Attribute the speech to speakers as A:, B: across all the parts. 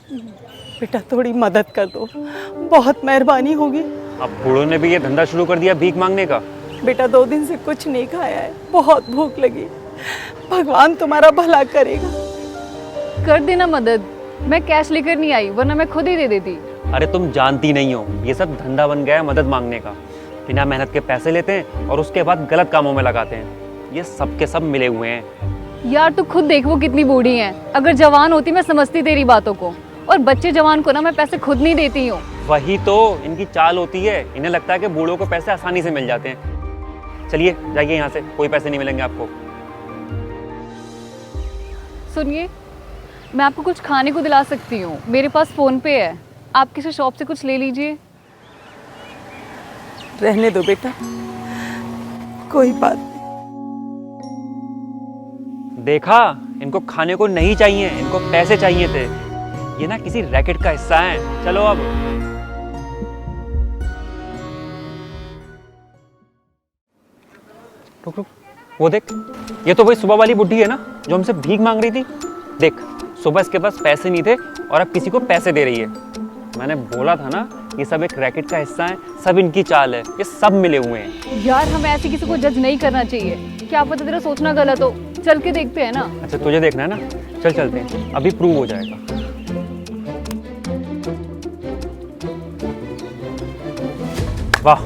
A: बेटा थोड़ी मदद कर दो, बहुत मेहरबानी होगी।
B: अब बूढ़ों ने भी ये धंधा शुरू कर दिया भीख मांगने का।
A: बेटा 2 दिन से कुछ नहीं खाया है, बहुत भूख लगी। भगवान तुम्हारा भला करेगा।
C: कर देना मदद। मैं कैश लेकर नहीं आई, वरना मैं खुद ही दे देती।
B: अरे तुम जानती नहीं हो, ये सब धंधा बन गया है मदद मांगने का। बिना मेहनत के पैसे लेते हैं और उसके बाद गलत कामों में लगाते हैं। ये सब के सब मिले हुए हैं।
C: यार तू खुद देख वो कितनी बूढ़ी हैं। अगर जवान होती मैं समझती तेरी बातों को, और बच्चे जवान को ना मैं पैसे खुद नहीं देती हूँ।
B: वही तो इनकी चाल होती है, इन्हें लगता है कि बूढ़ों को पैसे आसानी से मिल जाते हैं। चलिए जाइए यहाँ से, कोई पैसे नहीं मिलेंगे आपको।
C: सुनिए, मैं आपको कुछ खाने को दिला सकती हूँ, मेरे पास फोन पे है। आप किसी शॉप से कुछ ले लीजिए।
A: रहने दो बेटा, कोई बात नहीं।
B: देखा, इनको खाने को नहीं चाहिए, इनको पैसे चाहिए थे। ये ना किसी रैकेट का हिस्सा है। चलो अब। रुक रुक, वो देख, ये तो वही सुबह वाली बुढ़ी है ना जो हमसे भीख मांग रही थी। देख, सुबह इसके पास पैसे नहीं थे और अब किसी को पैसे दे रही है। मैंने बोला था ना, ये सब एक रैकेट का हिस्सा है, सब इनकी चाल है, ये सब मिले हुए हैं।
C: यार हमें ऐसे किसी को जज नहीं करना चाहिए। क्या पता तेरा सोचना गलत हो। चल के देखते हैं ना।
B: अच्छा तुझे देखना है ना, चल चलते हैं, अभी प्रूव हो जाएगा। वाह,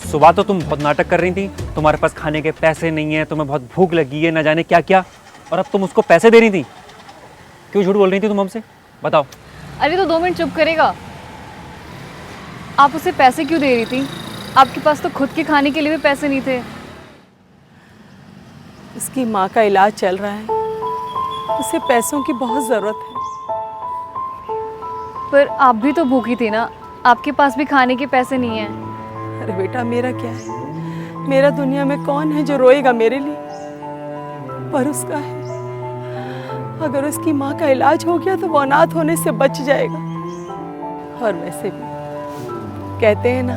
B: सुबह तो तुम बहुत नाटक कर रही थी, तुम्हारे पास खाने के पैसे नहीं है, तुम्हें बहुत भूख लगी है, ना जाने क्या क्या, और अब तुम उसको पैसे दे रही थी। क्यों झूठ बोल रही थी तुम हमसे, बताओ।
C: अरे तो 2 मिनट चुप करेगा। आप उसे पैसे क्यों दे रही थी? आपके पास तो खुद के खाने के लिए भी पैसे नहीं थे।
A: उसकी माँ का इलाज चल रहा है, उसे पैसों की बहुत ज़रूरत है।
C: पर आप भी तो भूखी थी ना, आपके पास भी खाने के पैसे नहीं हैं।
A: अरे बेटा मेरा क्या है, मेरा दुनिया में कौन है जो रोएगा मेरे लिए, पर उसका है। अगर उसकी माँ का इलाज हो गया तो वो अनाथ होने से बच जाएगा। और वैसे भी कहते हैं ना,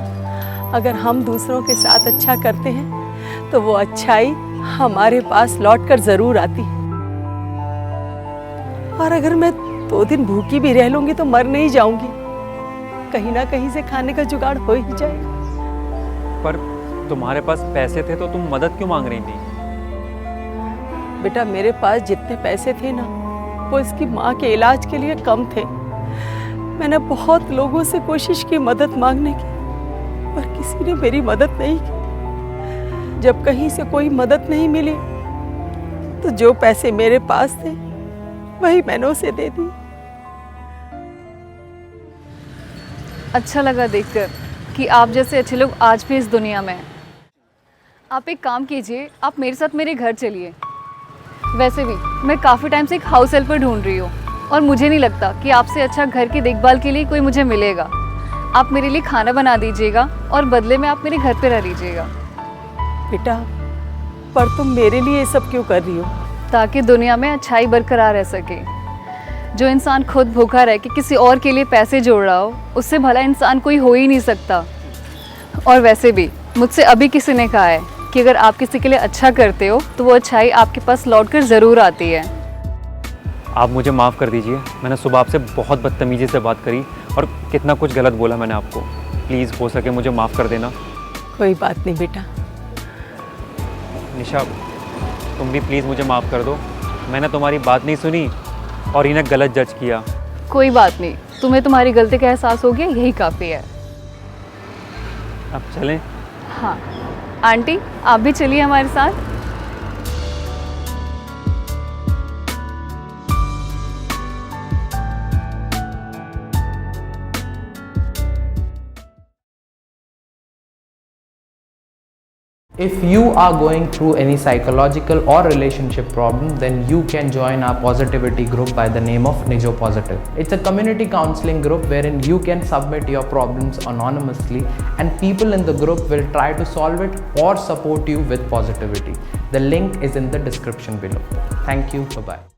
A: अगर हम दूसरों के साथ अच्छा करते हैं तो वो अच्छाई हमारे पास लौट कर जरूर आती है। और अगर मैं 2 दिन भूखी भी रह लूंगी तो मर नहीं जाऊंगी, कहीं ना कहीं से खाने का जुगाड़ हो ही जाएगा।
B: पर तुम्हारे पास पैसे थे तो तुम मदद क्यों मांग रही थी?
A: बेटा मेरे पास जितने पैसे थे ना, वो इसकी माँ के इलाज के लिए कम थे। मैंने बहुत लोगों से कोशिश की मदद मांगने की, पर किसी ने मेरी मदद नहीं की। जब कहीं से कोई मदद नहीं मिली तो जो पैसे मेरे पास थे वही मैंने उसे दे दी।
C: अच्छा लगा देखकर कि आप जैसे अच्छे लोग आज भी इस दुनिया में हैं। आप एक काम कीजिए, आप मेरे साथ मेरे घर चलिए। वैसे भी मैं काफ़ी टाइम से एक हाउस हेल्पर ढूंढ रही हूँ और मुझे नहीं लगता कि आपसे अच्छा घर की देखभाल के लिए कोई मुझे मिलेगा। आप मेरे लिए खाना बना दीजिएगा और बदले में आप मेरे घर पे रह लीजिएगा।
A: बेटा पर तुम मेरे लिए ये सब क्यों कर रही हो?
C: ताकि दुनिया में अच्छाई बरकरार रह सके। जो इंसान खुद भूखा रह के किसी और के लिए पैसे जोड़ रहा हो, उससे भला इंसान कोई हो ही नहीं सकता। और वैसे भी मुझसे अभी किसी ने कहा है कि अगर आप किसी के लिए अच्छा करते हो तो वो अच्छाई आपके पास लौट कर ज़रूर आती है।
B: आप मुझे माफ़ कर दीजिए, मैंने सुबह आपसे बहुत बदतमीज़ी से बात करी और कितना कुछ गलत बोला मैंने आपको। प्लीज़ हो सके मुझे माफ़ कर देना।
A: कोई बात नहीं बेटा।
B: निशा, तुम भी प्लीज़ मुझे माफ़ कर दो। मैंने तुम्हारी बात नहीं सुनी और इन्हें गलत जज किया।
C: कोई बात नहीं, तुम्हें तुम्हारी गलती का एहसास हो गया, यही काफ़ी है।
B: अब चलें?
C: हाँ आंटी, आप भी चलिए हमारे साथ।
D: If you are going through any psychological or relationship problem, then you can join our positivity group by the name of Nijo Positive. It's a community counseling group wherein you can submit your problems anonymously and people in the group will try to solve it or support you with positivity. The link is in the description below. Thank you. Bye-bye.